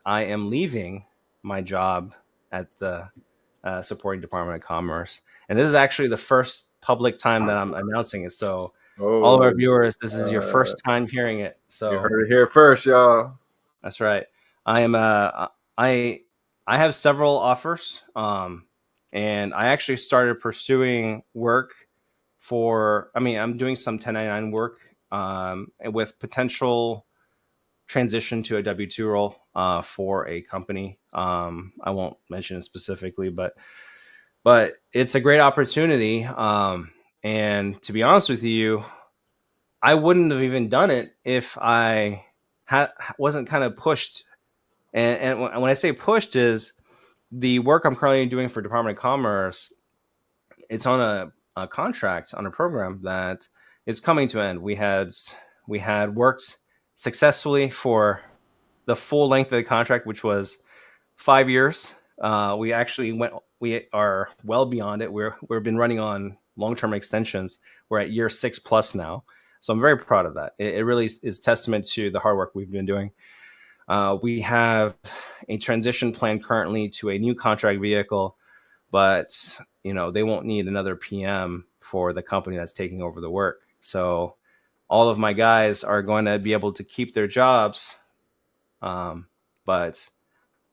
I am leaving my job at the supporting Department of Commerce. And this is actually the first public time that I'm announcing it. So all of our Oh, viewers, this is your first time hearing it. you So heard it here first, y'all. that's right. I am I I have several offers. And I actually started pursuing work I'm doing some 1099 work with potential transition to a W-2 role for a company. I won't mention it specifically, but it's a great opportunity. And to be honest with you, I wouldn't have even done it if I wasn't kind of pushed. And when I say pushed, is the work I'm currently doing for Department of Commerce. It's on a contract on a program that is coming to an end. We had worked successfully for the full length of the contract, which was 5 years. We are well beyond it. We've been running on long-term extensions. We're at year 6+ now. So I'm very proud of that. It really is testament to the hard work we've been doing. We have a transition plan currently to a new contract vehicle, but they won't need another PM for the company that's taking over the work. So all of my guys are going to be able to keep their jobs. But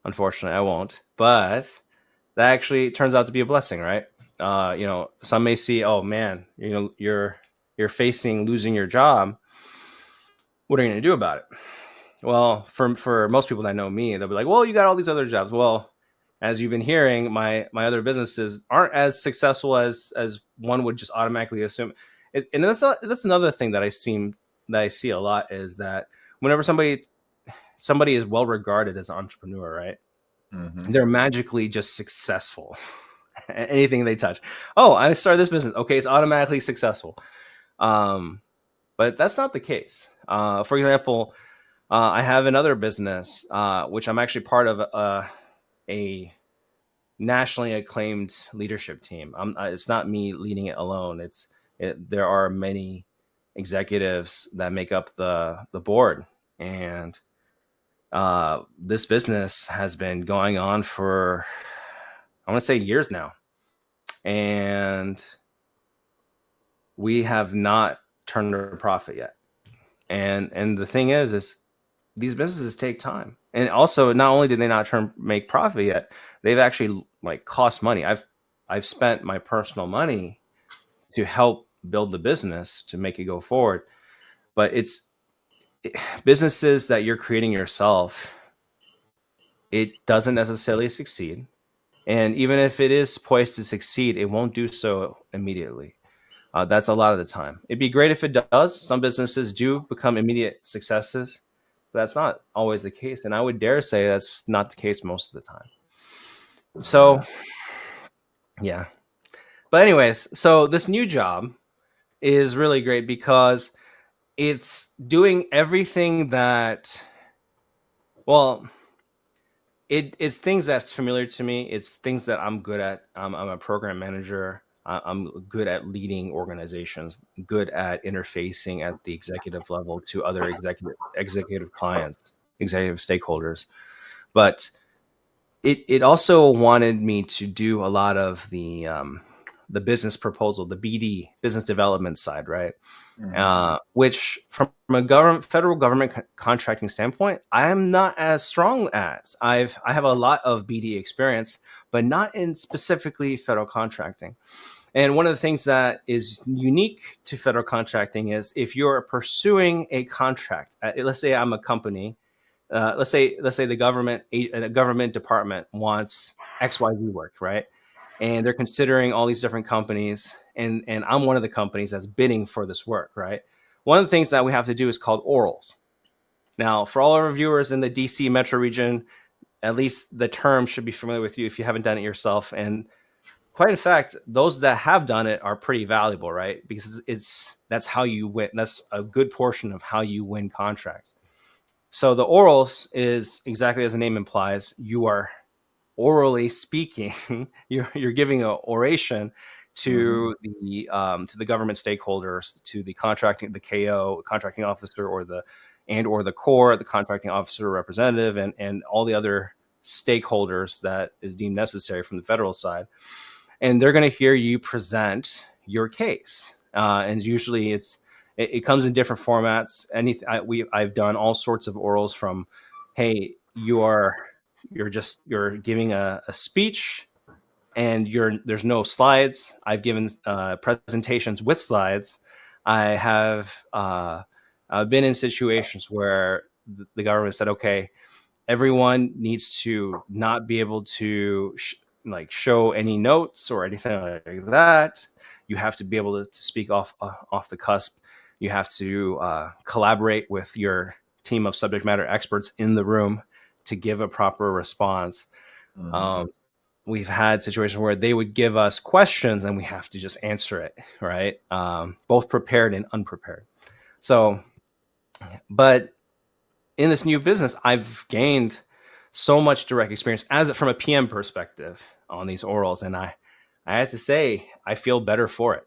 unfortunately I won't, but that actually turns out to be a blessing, right? Some may see, oh man, you're facing losing your job. What are you going to do about it? Well, for most people that know me, they'll be like, well, you got all these other jobs. Well, as you've been hearing, my other businesses aren't as successful as one would just automatically assume. And that's another thing that I see a lot, is that whenever somebody is well regarded as an entrepreneur, right? Mm-hmm. They're magically just successful. Anything they touch. Oh, I started this business. Okay, it's automatically successful. But that's not the case. For example, I have another business, which I'm actually part of a nationally acclaimed leadership team. It's not me leading it alone. There are many executives that make up the board, and this business has been going on for, I want to say, years now, and we have not turned a profit yet. And the thing is these businesses take time. And also, not only did they not make profit yet, they've actually cost money. I've spent my personal money to help build the business to make it go forward. But businesses that you're creating yourself, it doesn't necessarily succeed. And even if it is poised to succeed, it won't do so immediately. That's a lot of the time. It'd be great if it does. Some businesses do become immediate successes, but that's not always the case. And I would dare say that's not the case most of the time. So, yeah. But anyways, so this new job is really great because it's doing everything that, well, it's things that's familiar to me. It's things that I'm good at. I'm a program manager. I'm good at leading organizations, good at interfacing at the executive level to other executive clients, executive stakeholders. But it also wanted me to do a lot of the business proposal, the BD, business development side, right? Mm-hmm. Which from a federal government contracting standpoint, I am not as strong as. I have a lot of BD experience, but not in specifically federal contracting. And one of the things that is unique to federal contracting is if you're pursuing a contract, let's say I'm a company, let's say the government, a government department wants XYZ work, right? And they're considering all these different companies, and I'm one of the companies that's bidding for this work, right? One of the things that we have to do is called orals. Now, for all our viewers in the DC metro region, at least the term should be familiar with you if you haven't done it yourself. And quite in fact, those that have done it are pretty valuable, right? Because that's how you win. That's a good portion of how you win contracts. So the orals is exactly as the name implies. You are orally speaking. You're giving an oration to the government stakeholders, to the contracting, the KO, contracting officer, or the and or the core, the contracting officer representative, and all the other stakeholders that is deemed necessary from the federal side. And they're going to hear you present your case. And usually it comes in different formats. I've done all sorts of orals, from, hey, you're giving a speech and there's no slides. I've given presentations with slides. I have been in situations where the government said, okay, everyone needs to not be able to show any notes or anything like that. You have to be able to speak off the cusp. You have to collaborate with your team of subject matter experts in the room to give a proper response. We've had situations where they would give us questions and we have to just answer it, right? Both prepared and unprepared. So, but in this new business, I've gained so much direct experience from a PM perspective on these orals, and I have to say I feel better for it.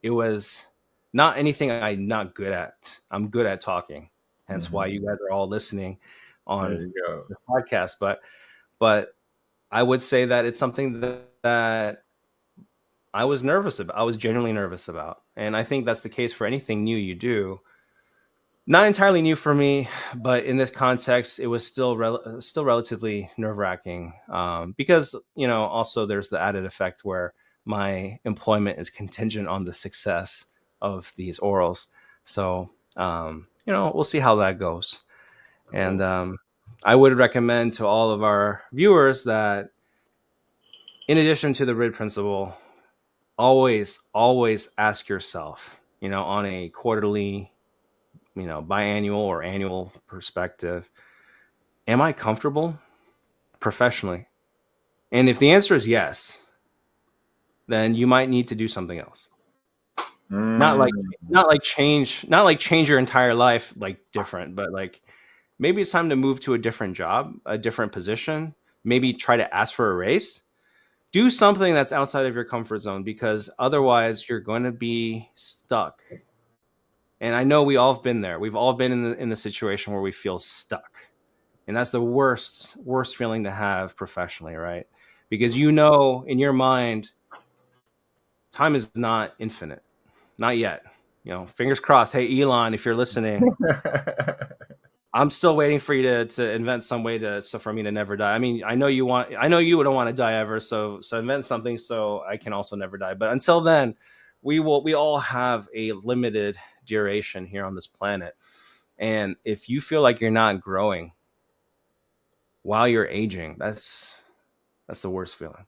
It was not anything I'm not good at. I'm good at talking, hence why you guys are all listening on the podcast. But I would say that it's something that I was nervous about. I was genuinely nervous about, and I think that's the case for anything new you do. Not entirely new for me, but in this context, it was still relatively nerve-wracking, because also there's the added effect where my employment is contingent on the success of these orals. So we'll see how that goes. And I would recommend to all of our viewers that, in addition to the RID principle, always ask yourself, on a quarterly, biannual or annual perspective, am I comfortable professionally? And if the answer is yes, then you might need to do something else. Not like change your entire life, like different, but like maybe it's time to move to a different job, a different position, maybe try to ask for a raise. Do something that's outside of your comfort zone, because otherwise you're going to be stuck. And I know we all have been there. We've all been in the situation where we feel stuck. And that's the worst feeling to have professionally, right? Because in your mind, time is not infinite. Not yet. Fingers crossed. Hey, Elon, if you're listening, I'm still waiting for you to invent some way for me to never die. I mean, I know you don't want to die ever, so invent something so I can also never die. But until then, we all have a limited duration here on this planet. And if you feel like you're not growing while you're aging, that's the worst feeling.